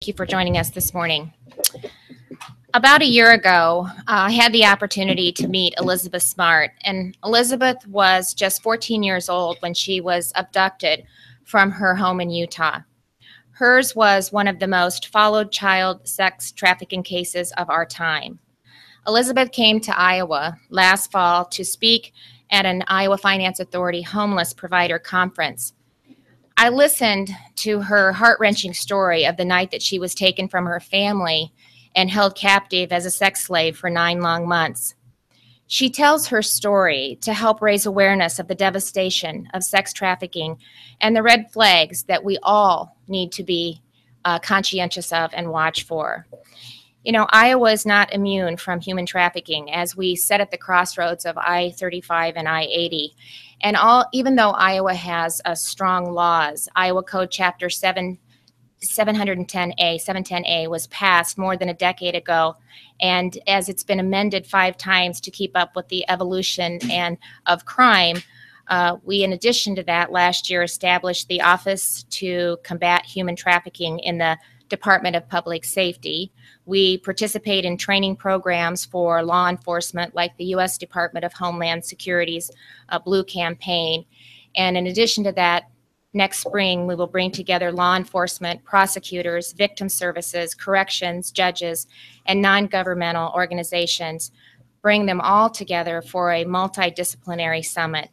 you for joining us this morning. About a year ago, I had the opportunity to meet Elizabeth Smart, and Elizabeth was just 14 years old when she was abducted from her home in Utah. Hers was one of the most followed child sex trafficking cases of our time. Elizabeth came to Iowa last fall to speak at an Iowa Finance Authority homeless provider conference. I listened to her heart-wrenching story of the night that she was taken from her family and held captive as a sex slave for 9 long months. She tells her story to help raise awareness of the devastation of sex trafficking and the red flags that we all need to be conscientious of and watch for. You know, Iowa is not immune from human trafficking, as we sit at the crossroads of I-35 and I-80. And even though Iowa has strong laws, Iowa Code Chapter 710A was passed more than a decade ago. And as it's been amended 5 times to keep up with the evolution of crime, we, in addition to that, last year established the Office to Combat Human Trafficking in the Department of Public Safety. We participate in training programs for law enforcement, like the U.S. Department of Homeland Security's Blue Campaign. And in addition to that, next spring, we will bring together law enforcement, prosecutors, victim services, corrections, judges, and non-governmental organizations, bring them all together for a multidisciplinary summit.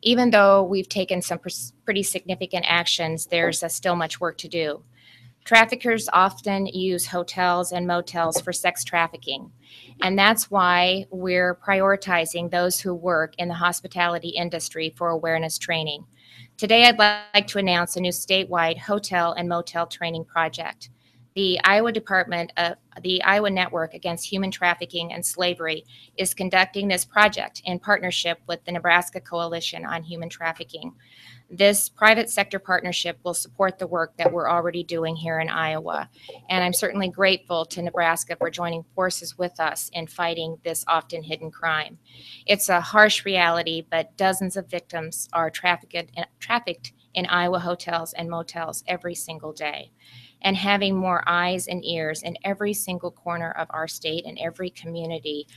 Even though we've taken some pretty significant actions, there's still much work to do. Traffickers often use hotels and motels for sex trafficking, and that's why we're prioritizing those who work in the hospitality industry for awareness training. Today, I'd like to announce a new statewide hotel and motel training project. The Iowa Network Against Human Trafficking and Slavery is conducting this project in partnership with the Nebraska Coalition on Human Trafficking. This private sector partnership will support the work that we're already doing here in Iowa. And I'm certainly grateful to Nebraska for joining forces with us in fighting this often hidden crime. It's a harsh reality, but dozens of victims are trafficked in Iowa hotels and motels every single day. And having more eyes and ears in every single corner of our state and every community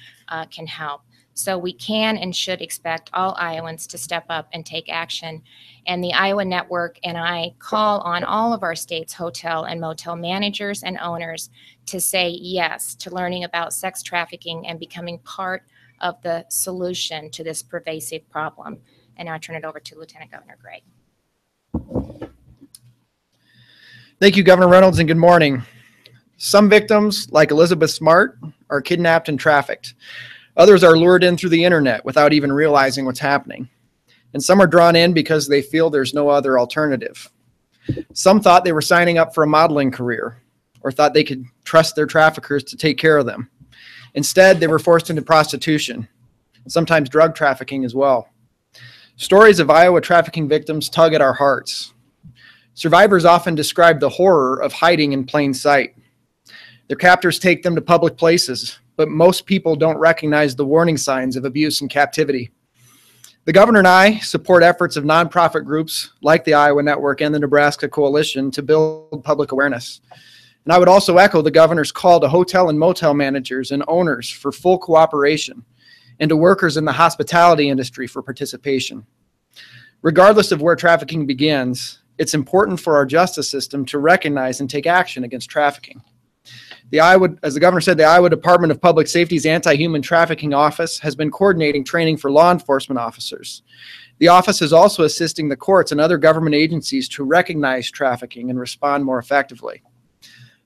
can help. So we can and should expect all Iowans to step up and take action. And the Iowa Network and I call on all of our state's hotel and motel managers and owners to say yes to learning about sex trafficking and becoming part of the solution to this pervasive problem. And now I turn it over to Lieutenant Governor Gregg. Thank you, Governor Reynolds, and good morning. Some victims, like Elizabeth Smart, are kidnapped and trafficked. Others are lured in through the internet without even realizing what's happening. And some are drawn in because they feel there's no other alternative. Some thought they were signing up for a modeling career or thought they could trust their traffickers to take care of them. Instead, they were forced into prostitution, sometimes drug trafficking as well. Stories of Iowa trafficking victims tug at our hearts. Survivors often describe the horror of hiding in plain sight. Their captors take them to public places, but most people don't recognize the warning signs of abuse and captivity. The governor and I support efforts of nonprofit groups like the Iowa Network and the Nebraska Coalition to build public awareness. And I would also echo the governor's call to hotel and motel managers and owners for full cooperation and to workers in the hospitality industry for participation. Regardless of where trafficking begins, it's important for our justice system to recognize and take action against trafficking. As the governor said, the Iowa Department of Public Safety's Anti-Human Trafficking Office has been coordinating training for law enforcement officers. The office is also assisting the courts and other government agencies to recognize trafficking and respond more effectively.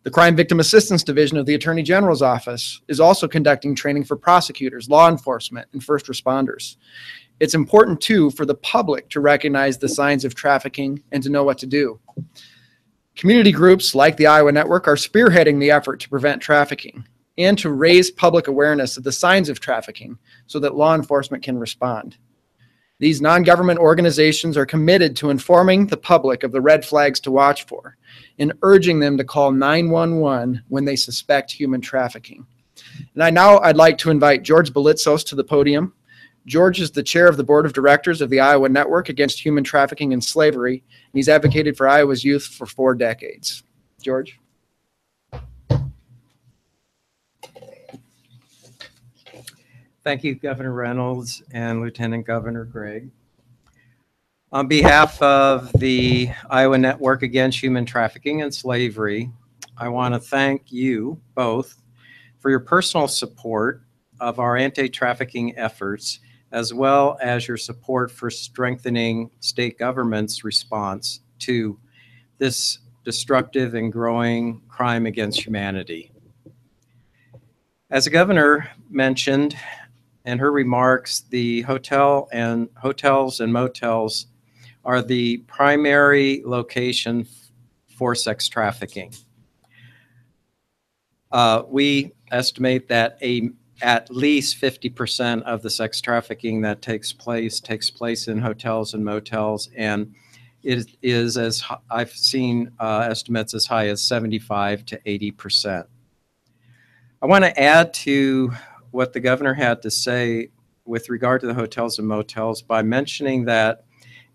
The Crime Victim Assistance Division of the Attorney General's Office is also conducting training for prosecutors, law enforcement, and first responders. It's important, too, for the public to recognize the signs of trafficking and to know what to do. Community groups like the Iowa Network are spearheading the effort to prevent trafficking and to raise public awareness of the signs of trafficking so that law enforcement can respond. These non-government organizations are committed to informing the public of the red flags to watch for and urging them to call 911 when they suspect human trafficking. And I'd like to invite George Belitzos to the podium. George is the chair of the board of directors of the Iowa Network Against Human Trafficking and Slavery, and he's advocated for Iowa's youth for 4 decades. George? Thank you, Governor Reynolds and Lieutenant Governor Gregg. On behalf of the Iowa Network Against Human Trafficking and Slavery, I want to thank you both for your personal support of our anti-trafficking efforts, as well as your support for strengthening state government's response to this destructive and growing crime against humanity. As the governor mentioned in her remarks, the hotels and motels are the primary location for sex trafficking. We estimate that at least 50% of the sex trafficking that takes place in hotels and motels, and it is, as I've seen estimates as high as 75 to 80%. I want to add to what the governor had to say with regard to the hotels and motels by mentioning that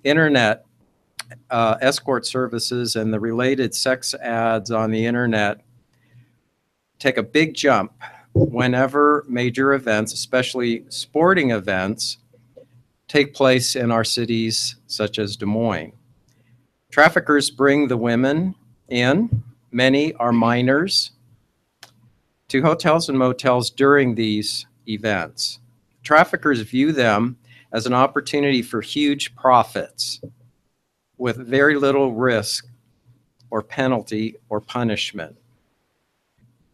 internet escort services and the related sex ads on the internet take a big jump whenever major events, especially sporting events, take place in our cities such as Des Moines. Traffickers bring the women in, many are minors, to hotels and motels during these events. Traffickers view them as an opportunity for huge profits with very little risk or penalty or punishment.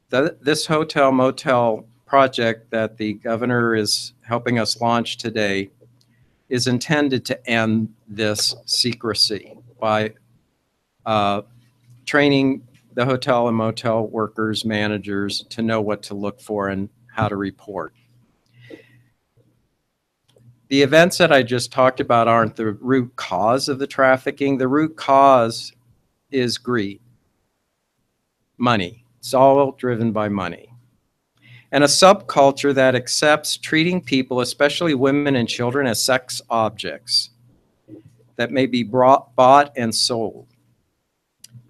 This hotel-motel project that the governor is helping us launch today is intended to end this secrecy by training the hotel and motel workers, managers, to know what to look for and how to report. The events that I just talked about aren't the root cause of the trafficking. The root cause is greed, money. It's all driven by money. And a subculture that accepts treating people, especially women and children, as sex objects that may be bought and sold.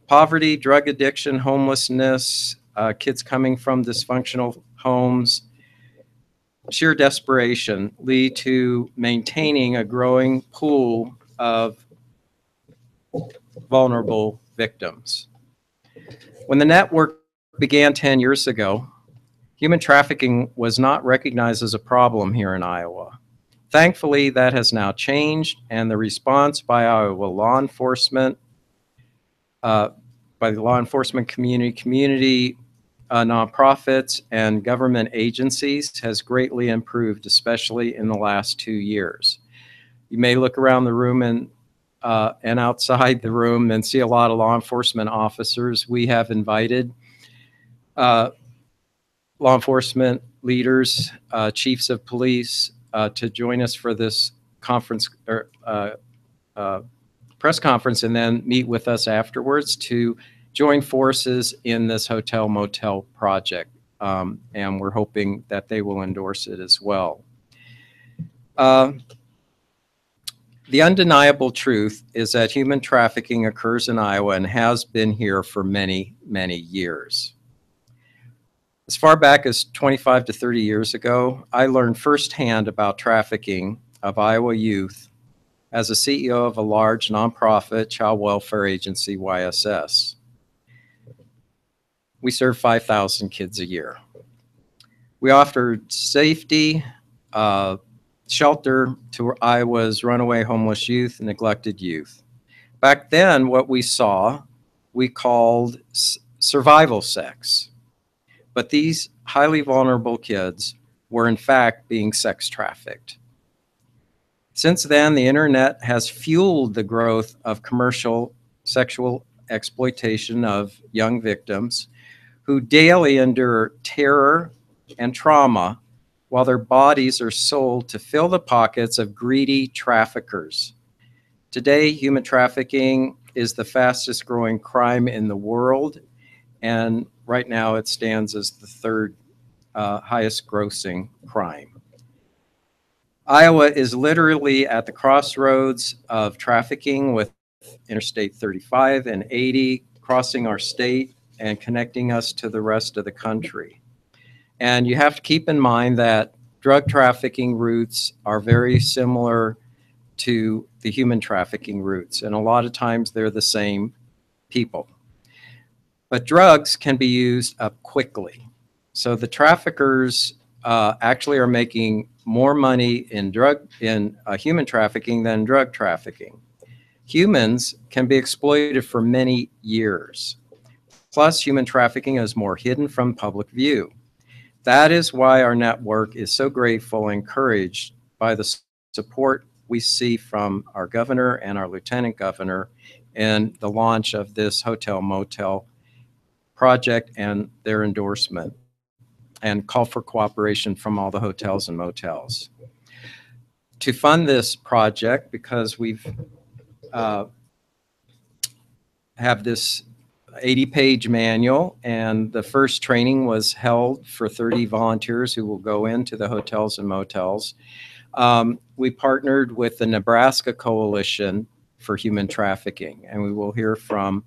Poverty, drug addiction, homelessness, kids coming from dysfunctional homes, sheer desperation lead to maintaining a growing pool of vulnerable victims. When the network began 10 years ago, human trafficking was not recognized as a problem here in Iowa. Thankfully, that has now changed, and the response by Iowa law enforcement, by the law enforcement community, nonprofits, and government agencies has greatly improved, especially in the last 2 years. You may look around the room and outside the room and see a lot of law enforcement officers. We have invited law enforcement leaders, chiefs of police, to join us for this conference or press conference, and then meet with us afterwards to join forces in this hotel-motel project. And we're hoping that they will endorse it as well. The undeniable truth is that human trafficking occurs in Iowa and has been here for many, many years. As far back as 25 to 30 years ago, I learned firsthand about trafficking of Iowa youth as a CEO of a large nonprofit child welfare agency, YSS. We serve 5,000 kids a year. We offered safety, shelter to Iowa's runaway homeless youth and neglected youth. Back then, what we saw, we called survival sex. But these highly vulnerable kids were in fact being sex trafficked. Since then, the internet has fueled the growth of commercial sexual exploitation of young victims who daily endure terror and trauma while their bodies are sold to fill the pockets of greedy traffickers. Today, human trafficking is the fastest growing crime in the world, and right now it stands as the third highest grossing crime. Iowa is literally at the crossroads of trafficking, with Interstate 35 and 80 crossing our state and connecting us to the rest of the country. And you have to keep in mind that drug trafficking routes are very similar to the human trafficking routes, and a lot of times they're the same people. But drugs can be used up quickly. So the traffickers actually are making more money in human trafficking than drug trafficking. Humans can be exploited for many years. Plus, human trafficking is more hidden from public view. That is why our network is so grateful and encouraged by the support we see from our governor and our lieutenant governor in the launch of this Hotel-Motel project and their endorsement, and call for cooperation from all the hotels and motels. To fund this project, because we've have this 80-page manual, and the first training was held for 30 volunteers who will go into the hotels and motels. We partnered with the Nebraska Coalition for Human Trafficking, and we will hear from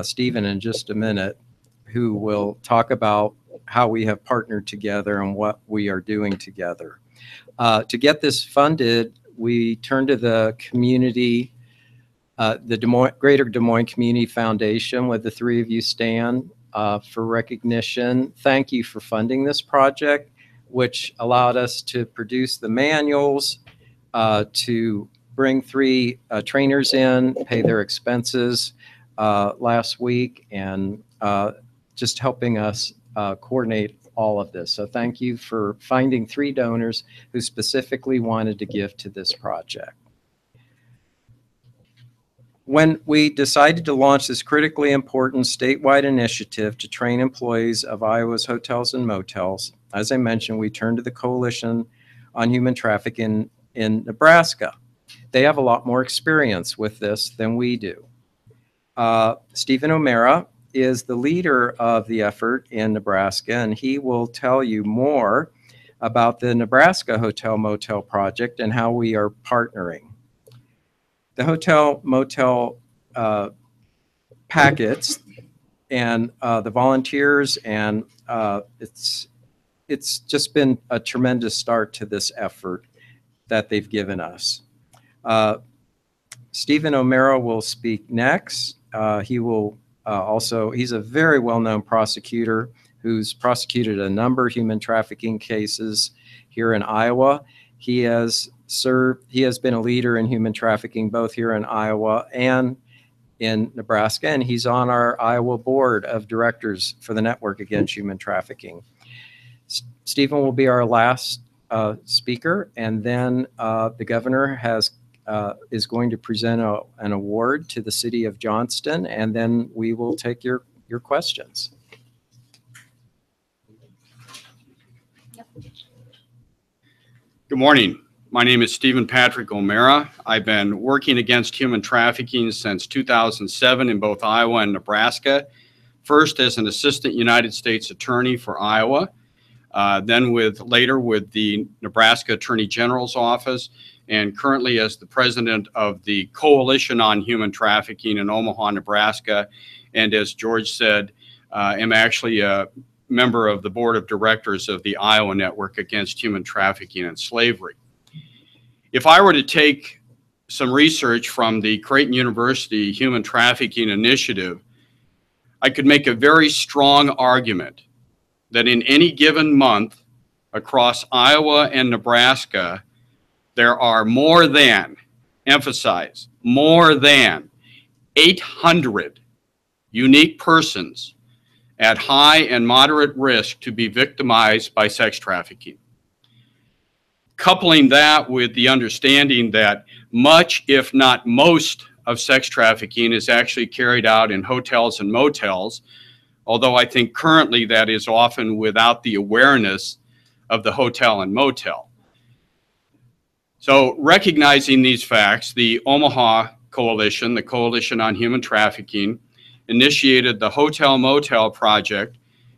Stephen in just a minute, who will talk about how we have partnered together and what we are doing together. To get this funded, we turned to the community, the Greater Des Moines Community Foundation, with the three of you stand for recognition. Thank you for funding this project, which allowed us to produce the manuals, to bring 3 trainers in, pay their expenses last week, and just helping us coordinate all of this. So thank you for finding 3 donors who specifically wanted to give to this project. When we decided to launch this critically important statewide initiative to train employees of Iowa's hotels and motels, as I mentioned, we turned to the Coalition on Human Trafficking in Nebraska. They have a lot more experience with this than we do. Stephen O'Mara is the leader of the effort in Nebraska, and he will tell you more about the Nebraska Hotel-Motel project and how we are partnering. The Hotel-Motel packets and the volunteers, and it's just been a tremendous start to this effort that they've given us. Stephen O'Mara will speak next. He will he's a very well-known prosecutor who's prosecuted a number of human trafficking cases here in Iowa. He has been a leader in human trafficking both here in Iowa and in Nebraska, and he's on our Iowa board of directors for the Network Against Human Trafficking. Stephen will be our last speaker, and then the governor is going to present an award to the city of Johnston, and then we will take your questions. Good morning. My name is Stephen Patrick O'Mara. I've been working against human trafficking since 2007 in both Iowa and Nebraska. First as an assistant United States attorney for Iowa, then later with the Nebraska Attorney General's office, and currently as the president of the Coalition on Human Trafficking in Omaha, Nebraska. And as George said, am actually a member of the board of directors of the Iowa Network Against Human Trafficking and Slavery. If I were to take some research from the Creighton University Human Trafficking Initiative, I could make a very strong argument that in any given month across Iowa and Nebraska, there are more than, emphasize, more than 800 unique persons at high and moderate risk to be victimized by sex trafficking. Coupling that with the understanding that much, if not most, of sex trafficking is actually carried out in hotels and motels, although I think currently that is often without the awareness of the hotel and motel. So recognizing these facts, the Omaha Coalition, the Coalition on Human Trafficking, initiated the Hotel-Motel project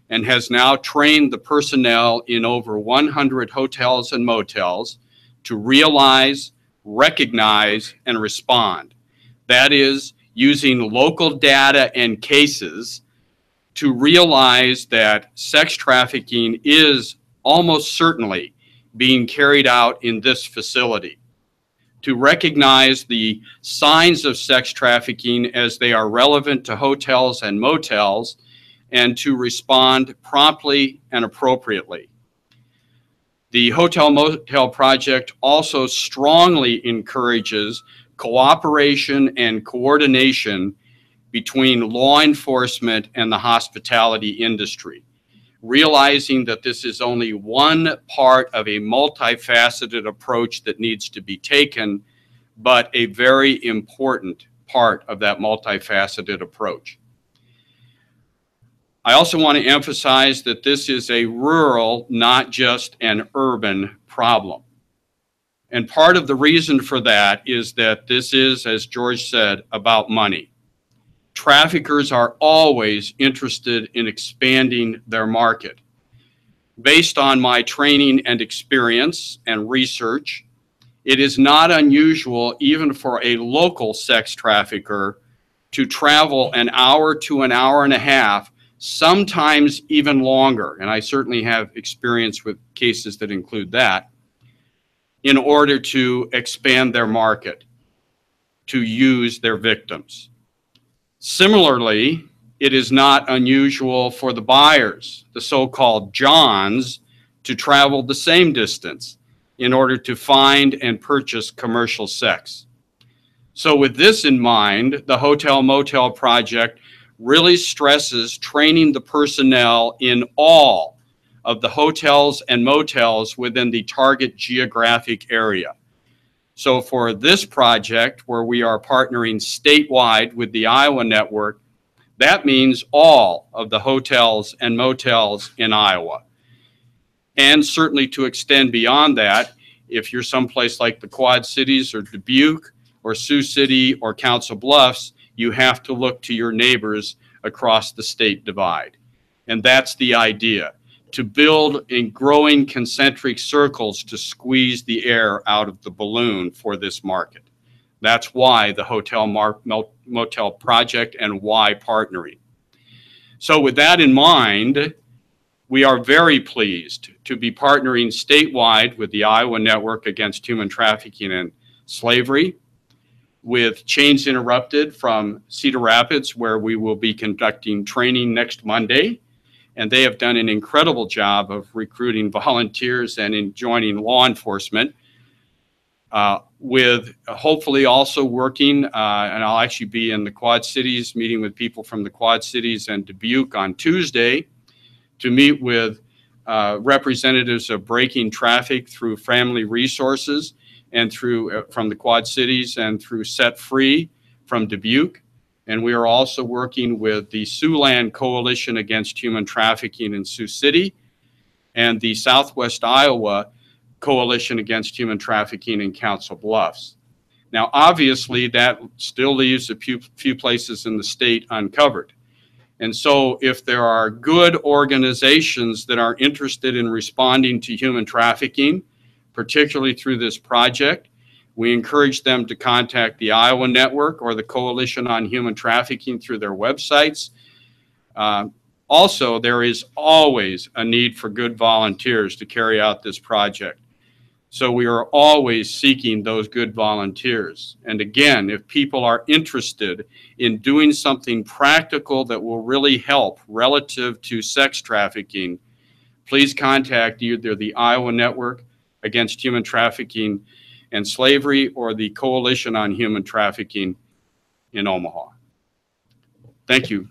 and has now trained the personnel in over 100 hotels and motels to realize, recognize, and respond. That is, using local data and cases to realize that sex trafficking is almost certainly being carried out in this facility, to recognize the signs of sex trafficking as they are relevant to hotels and motels, and to respond promptly and appropriately. The Hotel-Motel project also strongly encourages cooperation and coordination between law enforcement and the hospitality industry, realizing that this is only one part of a multifaceted approach that needs to be taken, but a very important part of that multifaceted approach. I also want to emphasize that this is a rural, not just an urban problem. And part of the reason for that is that this is, as George said, about money. Traffickers are always interested in expanding their market. Based on my training and experience and research, it is not unusual even for a local sex trafficker to travel an hour to an hour and a half, sometimes even longer, and I certainly have experience with cases that include that, in order to expand their market, to use their victims. Similarly, it is not unusual for the buyers, the so-called Johns, to travel the same distance in order to find and purchase commercial sex. So with this in mind, the Hotel-Motel project really stresses training the personnel in all of the hotels and motels within the target geographic area. So for this project, where we are partnering statewide with the Iowa network, that means all of the hotels and motels in Iowa. And certainly to extend beyond that, if you're someplace like the Quad Cities or Dubuque or Sioux City or Council Bluffs, you have to look to your neighbors across the state divide. And that's the idea, to build in growing concentric circles to squeeze the air out of the balloon for this market. That's why the Hotel-Motel project and why partnering. So with that in mind, we are very pleased to be partnering statewide with the Iowa Network Against Human Trafficking and Slavery, with Chains Interrupted from Cedar Rapids, where we will be conducting training next Monday. And they have done an incredible job of recruiting volunteers and in joining law enforcement, with hopefully also working, and I'll actually be in the Quad Cities meeting with people from the Quad Cities and Dubuque on Tuesday to meet with representatives of Breaking Traffic through Family Resources and through from the Quad Cities and through Set Free from Dubuque. And we are also working with the Siouxland Coalition Against Human Trafficking in Sioux City and the Southwest Iowa Coalition Against Human Trafficking in Council Bluffs. Now, obviously, that still leaves a few places in the state uncovered. And so if there are good organizations that are interested in responding to human trafficking, particularly through this project, we encourage them to contact the Iowa Network or the Coalition on Human Trafficking through their websites. Also, there is always a need for good volunteers to carry out this project. So we are always seeking those good volunteers. And again, if people are interested in doing something practical that will really help relative to sex trafficking, please contact either the Iowa Network Against Human Trafficking and Slavery or the Coalition on Human Trafficking in Omaha. Thank you.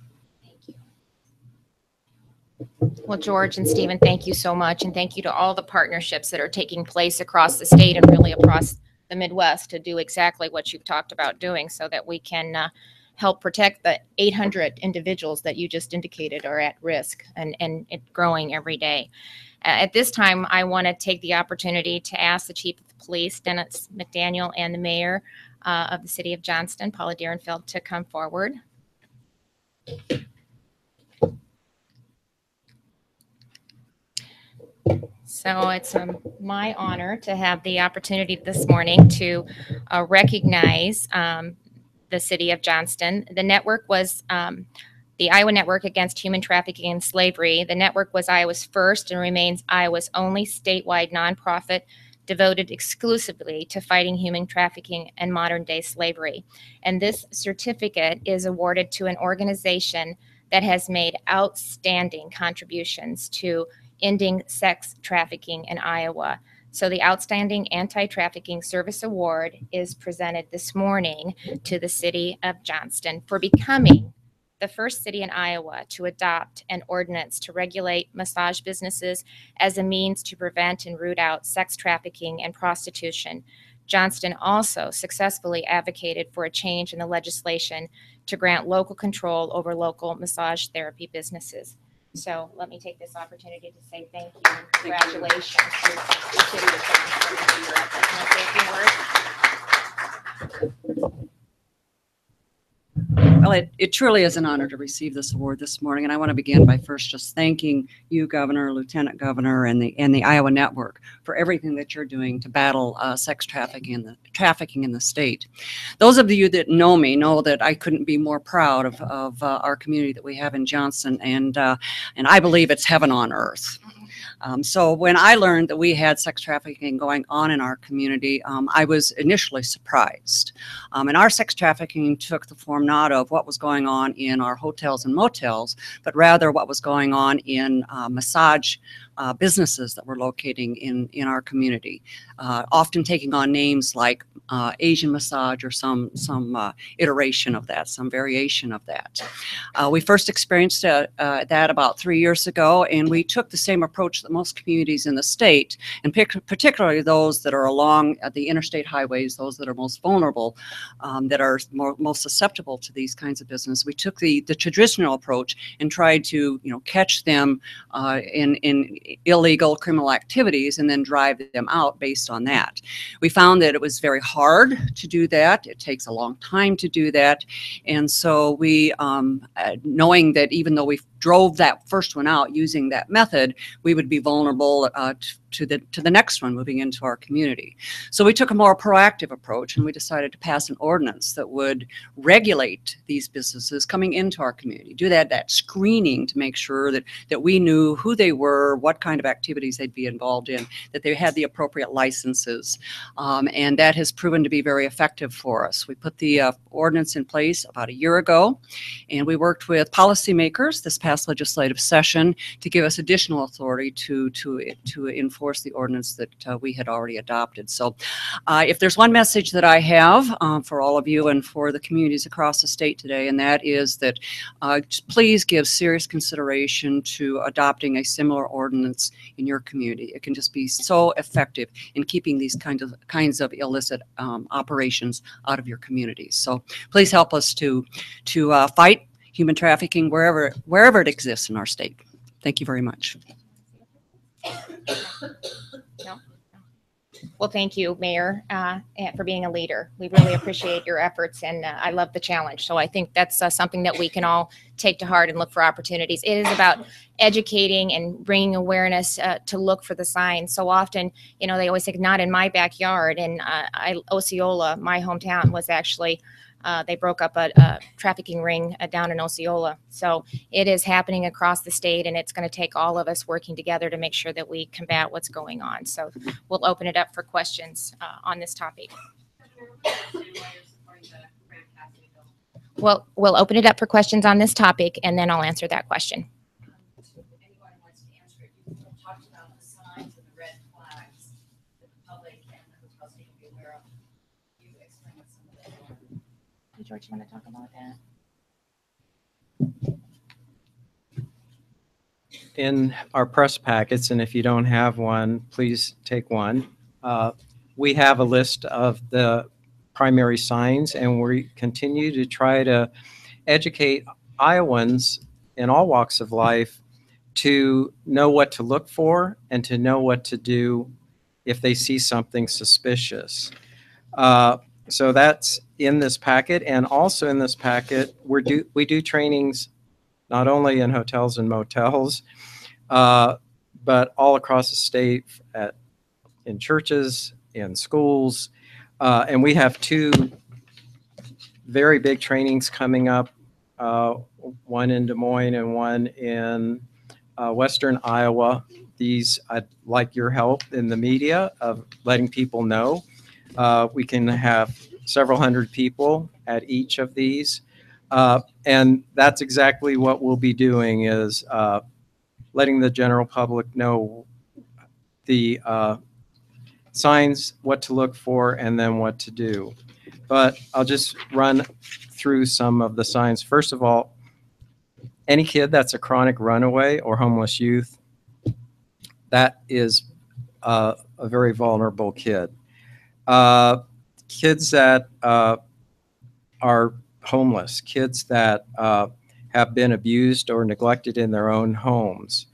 Well, George and Stephen, thank you so much. And thank you to all the partnerships that are taking place across the state and really across the Midwest to do exactly what you've talked about doing so that we can help protect the 800 individuals that you just indicated are at risk and it growing every day. At this time, I want to take the opportunity to ask the Chief of Police, Dennis McDaniel, and the Mayor of the City of Johnston, Paula Derenfeld, to come forward. So it's my honor to have the opportunity this morning to recognize the City of Johnston. The network was The Iowa Network Against Human Trafficking and Slavery. The network was Iowa's first and remains Iowa's only statewide nonprofit devoted exclusively to fighting human trafficking and modern-day slavery. And this certificate is awarded to an organization that has made outstanding contributions to ending sex trafficking in Iowa. So the Outstanding Anti-Trafficking Service Award is presented this morning to the City of Johnston for becoming the first city in Iowa to adopt an ordinance to regulate massage businesses as a means to prevent and root out sex trafficking and prostitution. Johnston also successfully advocated for a change in the legislation to grant local control over local massage therapy businesses. So let me take this opportunity to say thank you and congratulations to the City of Johnston for your efforts. Can I say a few words? Well, it truly is an honor to receive this award this morning, and I want to begin by first just thanking you, Governor, Lieutenant Governor, and the Iowa Network for everything that you're doing to battle sex trafficking in the state. Those of you that know me know that I couldn't be more proud of our community that we have in Johnston, and I believe it's heaven on earth. So when I learned that we had sex trafficking going on in our community, I was initially surprised. And our sex trafficking took the form not of what was going on in our hotels and motels, but rather what was going on in massage businesses that were locating in our community, often taking on names like Asian massage or some iteration of that, some variation of that. We first experienced that about 3 years ago, and we took the same approach that most communities in the state, and particularly those that are along the interstate highways, those that are most vulnerable, that are most susceptible to these kinds of business. We took the traditional approach and tried to catch them in illegal criminal activities and then drive them out based on that. We found that it was very hard to do that. It takes a long time to do that. And so we, knowing that even though we drove that first one out using that method, we would be vulnerable to the next one moving into our community. So we took a more proactive approach, and we decided to pass an ordinance that would regulate these businesses coming into our community, do that screening to make sure that we knew who they were, what kind of activities they'd be involved in, that they had the appropriate licenses, and that has proven to be very effective for us. We put the ordinance in place about a year ago, and we worked with policymakers this past legislative session to give us additional authority to enforce the ordinance that we had already adopted. So if there's one message that I have for all of you and for the communities across the state today, and that is that please give serious consideration to adopting a similar ordinance in your community. It can just be so effective in keeping these kinds of illicit operations out of your communities. So please help us to fight human trafficking wherever it exists in our state. Thank you very much. No? Well, thank you, Mayor, for being a leader. We really appreciate your efforts, and I love the challenge. So I think that's something that we can all take to heart and look for opportunities. It is about educating and bringing awareness to look for the signs. So often, they always think, not in my backyard. And Osceola, my hometown, was actually they broke up a trafficking ring down in Osceola. So it is happening across the state, and it's going to take all of us working together to make sure that we combat what's going on. So we'll open it up for questions on this topic. Well, we'll open it up for questions on this topic, and then I'll answer that question. Anyone wants to answer it, you talked about the signs and the red flags that the public and the hotel need to be aware of. Can you explain what some of those are? George, you want to talk about that? In our press packets, and if you don't have one, please take one. We have a list of the primary signs, and we continue to try to educate Iowans in all walks of life to know what to look for and to know what to do if they see something suspicious. So that's in this packet, and also in this packet, we do trainings not only in hotels and motels, but all across the state, in churches, in schools, and we have two very big trainings coming up. one in Des Moines and one in Western Iowa. These, I'd like your help in the media of letting people know. We can have several hundred people at each of these. And that's exactly what we'll be doing, is letting the general public know the signs, what to look for, and then what to do. But I'll just run through some of the signs. First of all, any kid that's a chronic runaway or homeless youth, that is a very vulnerable kid. Kids that are homeless, kids that have been abused or neglected in their own homes.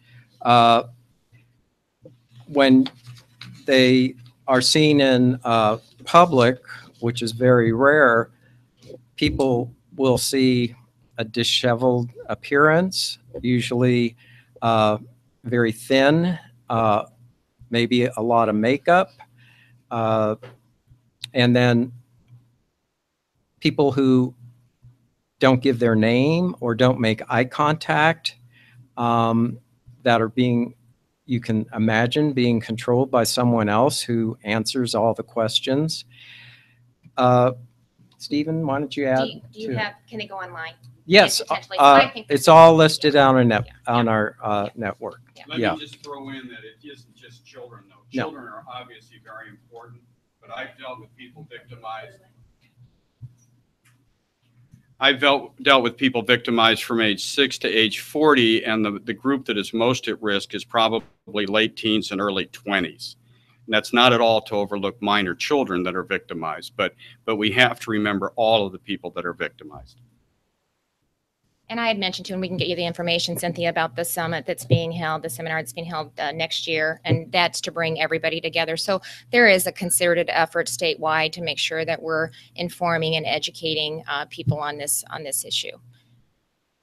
When they are seen in public, which is very rare, people will see a disheveled appearance, usually very thin, maybe a lot of makeup, and then people who don't give their name or don't make eye contact, that are being, you can imagine, being controlled by someone else who answers all the questions. Stephen, why don't you add? Do you have, can they go online? Yes, Potentially. I think it's all listed on our network. Let me just throw in that it isn't just children, though. No. Children are obviously very important, but I've dealt with people victimized. I've dealt with people victimized from age 6 to age 40, and the group that is most at risk is probably late teens and early 20s. And that's not at all to overlook minor children that are victimized, but we have to remember all of the people that are victimized. And I had mentioned too, and we can get you the information, Cynthia, about the summit that's being held, the seminar that's being held next year, and that's to bring everybody together. So there is a concerted effort statewide to make sure that we're informing and educating people on this issue.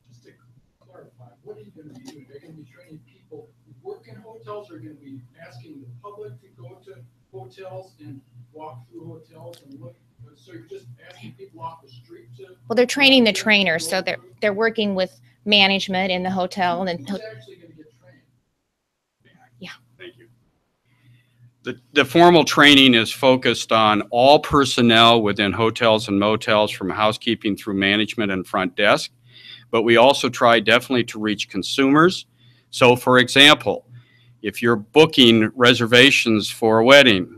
Just to clarify, what are you going to be doing? Are you going to be training people who work in hotels, or are you going to be asking the public to go to hotels and walk through hotels and look? So you're just asking people off the street to? Well, they're training the trainers, so they're working with management in the hotel. And who's actually going to get trained? Yeah. Thank you. The formal training is focused on all personnel within hotels and motels, from housekeeping through management and front desk. But we also try definitely to reach consumers. So, for example, if you're booking reservations for a wedding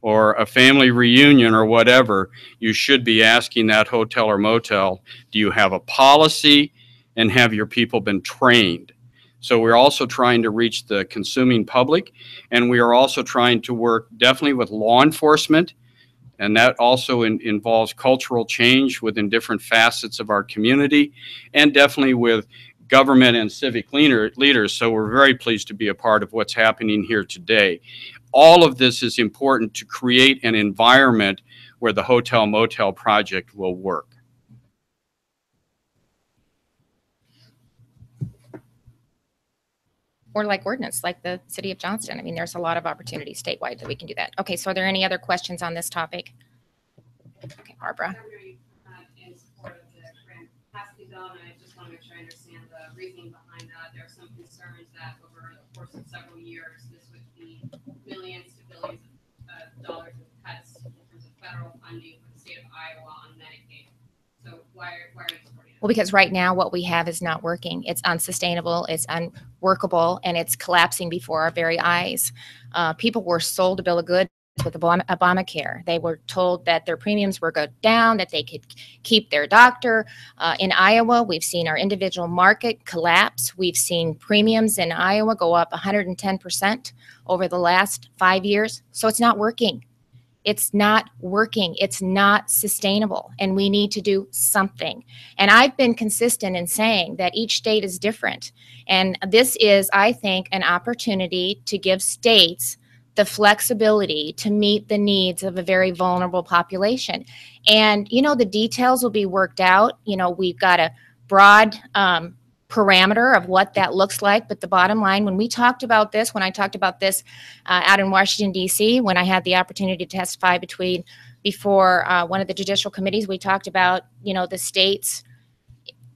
or a family reunion or whatever, you should be asking that hotel or motel, do you have a policy, and have your people been trained? So we're also trying to reach the consuming public, and we are also trying to work definitely with law enforcement, and that also involves cultural change within different facets of our community, and definitely with government and civic leaders. So we're very pleased to be a part of what's happening here today. All of this is important to create an environment where the Hotel-Motel project will work. Or like ordinance, like the city of Johnston. I mean, there's a lot of opportunities statewide that we can do that. Okay, so are there any other questions on this topic? Okay, Barbara. In support of the grant capacity bill, and I just want to make sure I understand the reasoning behind that. There are some concerns that over the course of several years, this would be millions to billions of dollars of cuts in terms of federal funding for the state of Iowa on Medicaid. So why are you supporting it? Well, because right now what we have is not working. It's unsustainable, it's unworkable, and it's collapsing before our very eyes. People were sold a bill of goods with Obamacare. They were told that their premiums were go down, that they could keep their doctor. In Iowa, we've seen our individual market collapse. We've seen premiums in Iowa go up 110% over the last 5 years. So it's not working. It's not working. It's not sustainable, and we need to do something. And I've been consistent in saying that each state is different. And this is, I think, an opportunity to give states the flexibility to meet the needs of a very vulnerable population. And, you know, the details will be worked out. You know, we've got a broad parameter of what that looks like. But the bottom line, when I talked about this out in Washington, D.C., when I had the opportunity to testify before one of the judicial committees, we talked about, you know, the states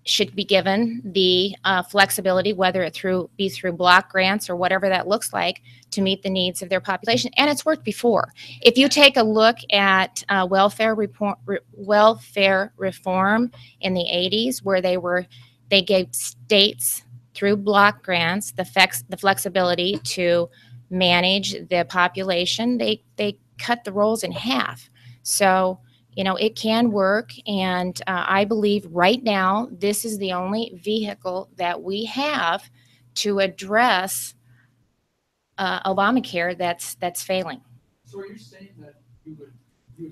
should be given the flexibility, whether it be through block grants or whatever that looks like, to meet the needs of their population. And it's worked before. If you take a look at welfare reform in the 80s, where they gave states through block grants the flexibility to manage the population, they cut the rolls in half. So it can work, and I believe right now this is the only vehicle that we have to address Obamacare that's failing. So are you saying that you would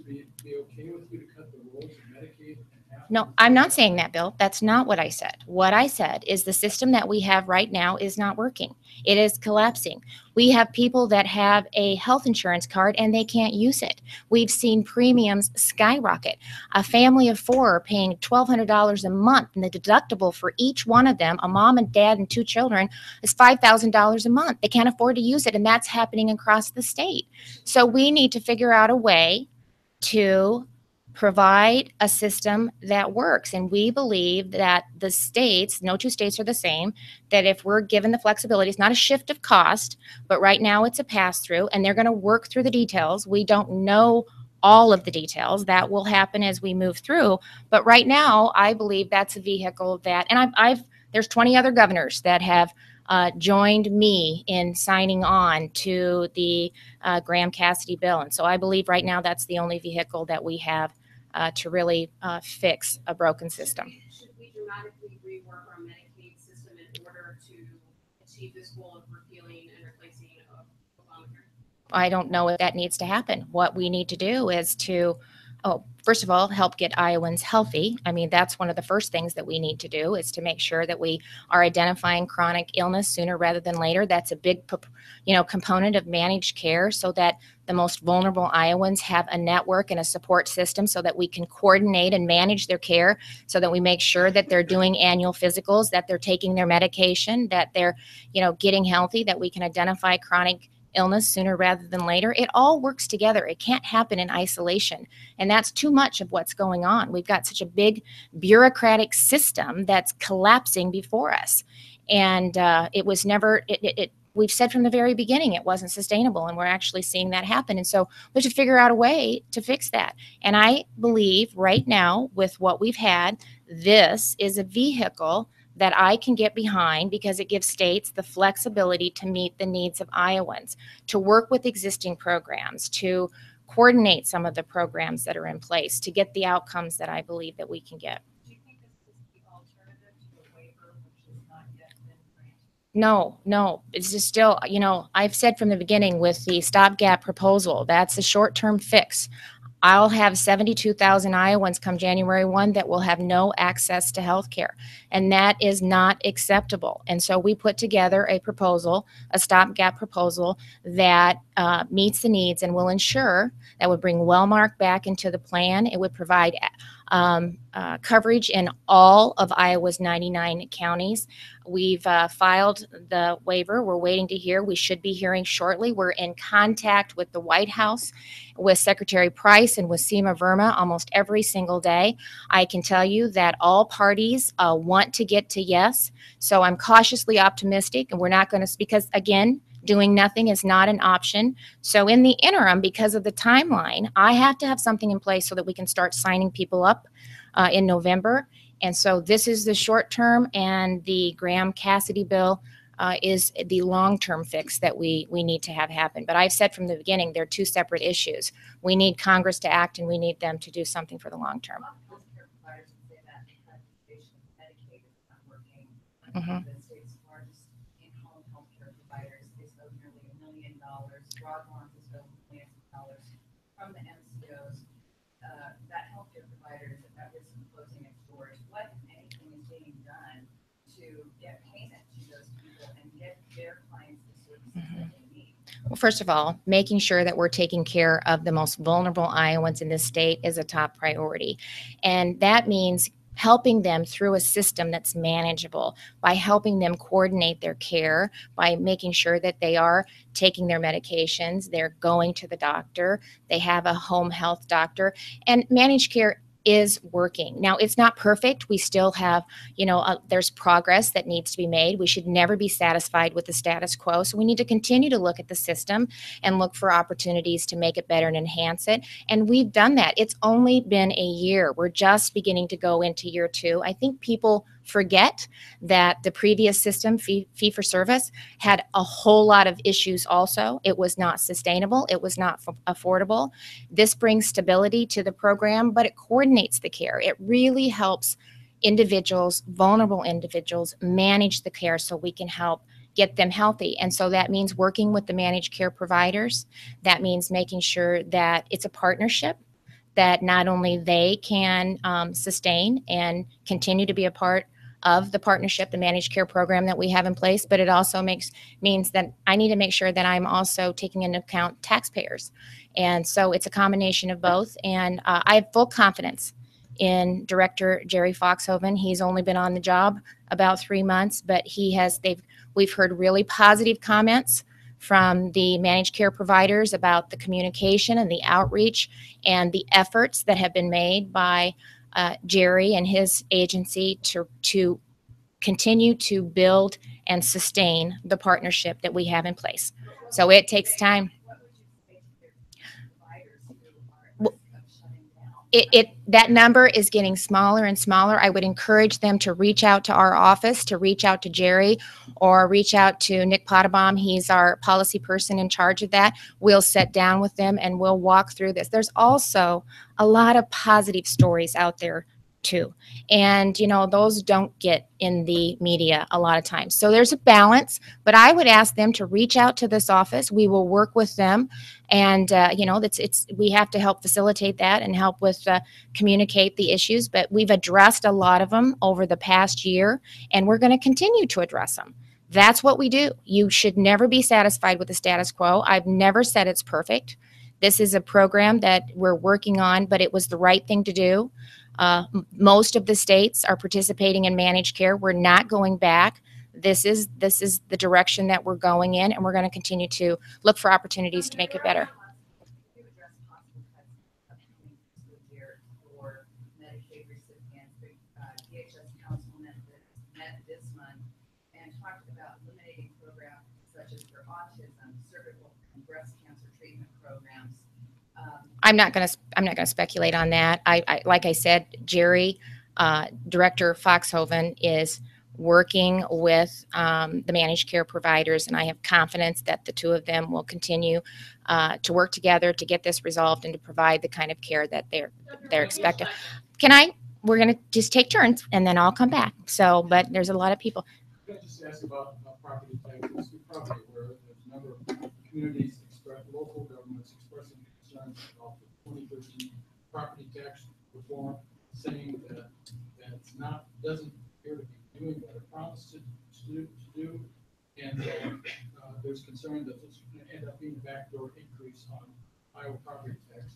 be okay with you to cut the rolls of Medicaid in half? No, I'm not saying that, Bill. That's not what I said. What I said is the system that we have right now is not working. It is collapsing. We have people that have a health insurance card and they can't use it. We've seen premiums skyrocket. A family of 4 are paying $1,200 a month, and the deductible for each one of them, a mom and dad and 2 children, is $5,000 a month. They can't afford to use it, and that's happening across the state. So we need to figure out a way to provide a system that works. And we believe that the states, no 2 states are the same, that if we're given the flexibility, it's not a shift of cost, but right now it's a pass-through, and they're going to work through the details. We don't know all of the details. That will happen as we move through. But right now, I believe that's a vehicle that, and there's 20 other governors that have joined me in signing on to the Graham-Cassidy bill. And so I believe right now that's the only vehicle that we have to really fix a broken system. Should we dramatically rework our Medicaid system in order to achieve this goal of repealing and replacing Obamacare? I don't know if that needs to happen. What we need to do is first of all, help get Iowans healthy. I mean, that's one of the first things that we need to do, is to make sure that we are identifying chronic illness sooner rather than later. That's a big, component of managed care, so that the most vulnerable Iowans have a network and a support system so that we can coordinate and manage their care, so that we make sure that they're doing annual physicals, that they're taking their medication, that they're, getting healthy, that we can identify chronic illness sooner rather than later. It all works together. It can't happen in isolation. And that's too much of what's going on. We've got such a big bureaucratic system that's collapsing before us. And it was never, we've said from the very beginning it wasn't sustainable, and we're actually seeing that happen. And so we have to figure out a way to fix that. And I believe right now, with what we've had, this is a vehicle that I can get behind, because it gives states the flexibility to meet the needs of Iowans, to work with existing programs, to coordinate some of the programs that are in place, to get the outcomes that I believe that we can get. Do you think this is the alternative to a waiver, which has not yet been granted? No, it's just still, I've said from the beginning with the stopgap proposal, that's a short-term fix. I'll have 72,000 Iowans come January 1 that will have no access to health care, and that is not acceptable. And so we put together a proposal, a stopgap proposal, that meets the needs and will ensure that would bring Wellmark back into the plan. It would provide coverage in all of Iowa's 99 counties. We've filed the waiver. We're waiting to hear. We should be hearing shortly. We're in contact with the White House, with Secretary Price, and with Seema Verma almost every single day. I can tell you that all parties want to get to yes. So I'm cautiously optimistic, and we're not going to, because again, doing nothing is not an option. So in the interim, because of the timeline, I have to have something in place so that we can start signing people up in November. And so this is the short term, and the Graham-Cassidy bill is the long-term fix that we need to have happen. But I've said from the beginning, they're 2 separate issues. We need Congress to act, and we need them to do something for the long term. Healthcare providers say that Medicaid is not working. Mhm. The state's largest in-home healthcare providers, they spend nearly $1 million. Broadmont has spent millions of dollars from the MCOs. That healthcare provider is at risk of closing its doors. What, if anything, is being done to get payment to those people and get their clients the services that they need? Well, first of all, making sure that we're taking care of the most vulnerable Iowans in this state is a top priority. And that means helping them through a system that's manageable, by helping them coordinate their care, by making sure that they are taking their medications, they're going to the doctor, they have a home health doctor. And managed care is working. Now, it's not perfect. We still have, there's progress that needs to be made. We should never be satisfied with the status quo. So we need to continue to look at the system and look for opportunities to make it better and enhance it. And we've done that. It's only been a year. We're just beginning to go into year 2. I think people forget that the previous system, fee for service, had a whole lot of issues also. It was not sustainable. It was not affordable. This brings stability to the program, but it coordinates the care. It really helps individuals, vulnerable individuals, manage the care so we can help get them healthy. And so that means working with the managed care providers. That means making sure that it's a partnership, that not only they can sustain and continue to be a part of the partnership, the managed care program that we have in place, but it also means that I need to make sure that I'm also taking into account taxpayers. And so it's a combination of both. And I have full confidence in Director Jerry Foxhoven. He's only been on the job about 3 months, but we've heard really positive comments from the managed care providers about the communication and the outreach and the efforts that have been made by Jerry and his agency to continue to build and sustain the partnership that we have in place. So it takes time. That number is getting smaller and smaller. I would encourage them to reach out to our office, to reach out to Jerry, or reach out to Nick Pottebaum. He's our policy person in charge of that. We'll sit down with them and we'll walk through this. There's also a lot of positive stories out there too. And, those don't get in the media a lot of times. So there's a balance, but I would ask them to reach out to this office. We will work with them. And, we have to help facilitate that and help with communicate the issues. But we've addressed a lot of them over the past year, and we're going to continue to address them. That's what we do. You should never be satisfied with the status quo. I've never said it's perfect. This is a program that we're working on, but it was the right thing to do. Most of the states are participating in managed care. We're not going back. This is the direction that we're going in, and we're going to continue to look for opportunities to make it better. Medicaid recipients, DHS council met this month and talked about eliminating programs such as for autism, cervical and breast cancer treatment programs. I'm not going to speculate on that. I like I said, Jerry, Director Foxhoven is working with the managed care providers, and I have confidence that the two of them will continue to work together to get this resolved and to provide the kind of care that they're expecting. We're going to just take turns, and then I'll come back. So, but there's a lot of people. Can I just ask about property taxes? You're probably aware there's a number of communities, local governments expressing concerns about the 2013 property tax reform, saying that it's doesn't appear to be doing what it promised to do, and there's concern that it's going to end up being a backdoor increase on Iowa property tax.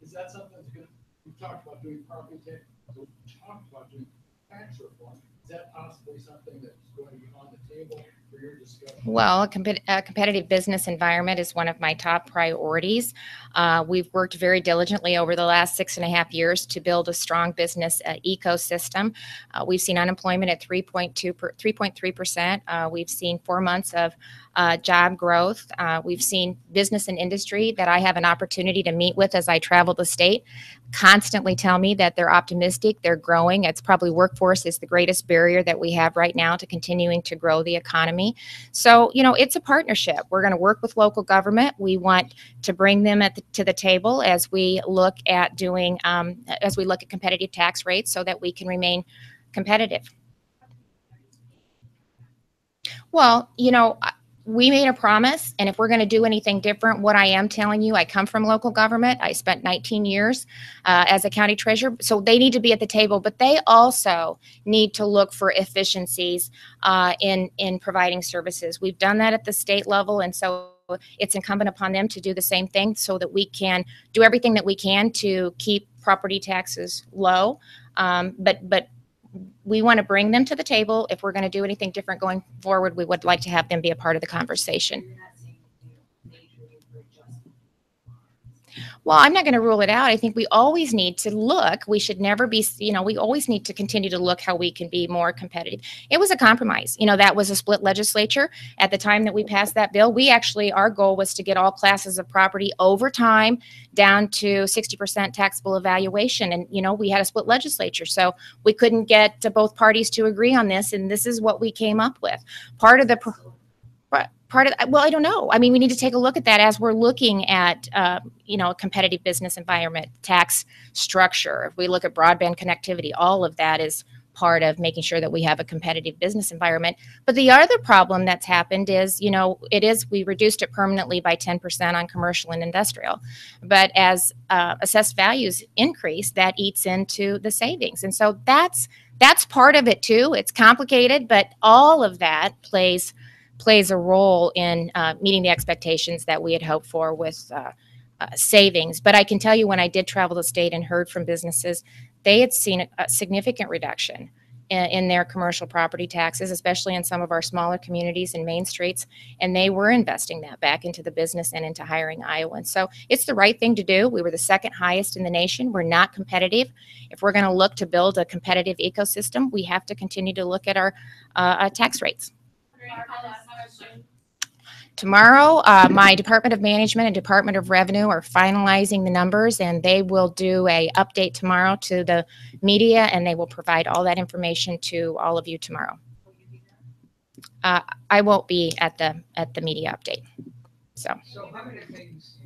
Is that something that's going to? We've talked about doing property tax. We've talked about doing tax reform. Is that possibly something that's going to be on the table for your discussion? Well, a competitive business environment is one of my top priorities. We've worked very diligently over the last 6.5 years to build a strong business ecosystem. We've seen unemployment at 3.3%. We've seen 4 months of job growth. We've seen business and industry that I have an opportunity to meet with as I travel the state constantly tell me that they're optimistic, they're growing. It's probably workforce is the greatest barrier that we have right now to continuing to grow the economy. So, it's a partnership. We're going to work with local government. We want to bring them to the table as we look at competitive tax rates so that we can remain competitive. Well, we made a promise, and if we're going to do anything different, what I am telling you, I come from local government. I spent 19 years as a county treasurer, so they need to be at the table, but they also need to look for efficiencies in providing services. We've done that at the state level, and so it's incumbent upon them to do the same thing so that we can do everything that we can to keep property taxes low. But we want to bring them to the table. If we're going to do anything different going forward, we would like to have them be a part of the conversation. Well, I'm not going to rule it out. I think we always need to look. We should never be, we always need to continue to look how we can be more competitive. It was a compromise. That was a split legislature. At the time that we passed that bill, our goal was to get all classes of property over time down to 60% taxable evaluation. And, we had a split legislature. So we couldn't get both parties to agree on this. And this is what we came up with. Well, I don't know. I mean, we need to take a look at that as we're looking at, a competitive business environment, tax structure. If we look at broadband connectivity, all of that is part of making sure that we have a competitive business environment. But the other problem that's happened is, we reduced it permanently by 10% on commercial and industrial. But as assessed values increase, that eats into the savings. And so that's part of it too. It's complicated, but all of that plays a role in meeting the expectations that we had hoped for with savings. But I can tell you, when I did travel the state and heard from businesses, they had seen a significant reduction in their commercial property taxes, especially in some of our smaller communities and main streets, and they were investing that back into the business and into hiring Iowans. So it's the right thing to do. We were the second highest in the nation. We're not competitive. If we're going to look to build a competitive ecosystem, we have to continue to look at our tax rates. Tomorrow, my Department of Management and Department of Revenue are finalizing the numbers, and they will do a update tomorrow to the media, and they will provide all that information to all of you tomorrow. I won't be at the media update. So how many things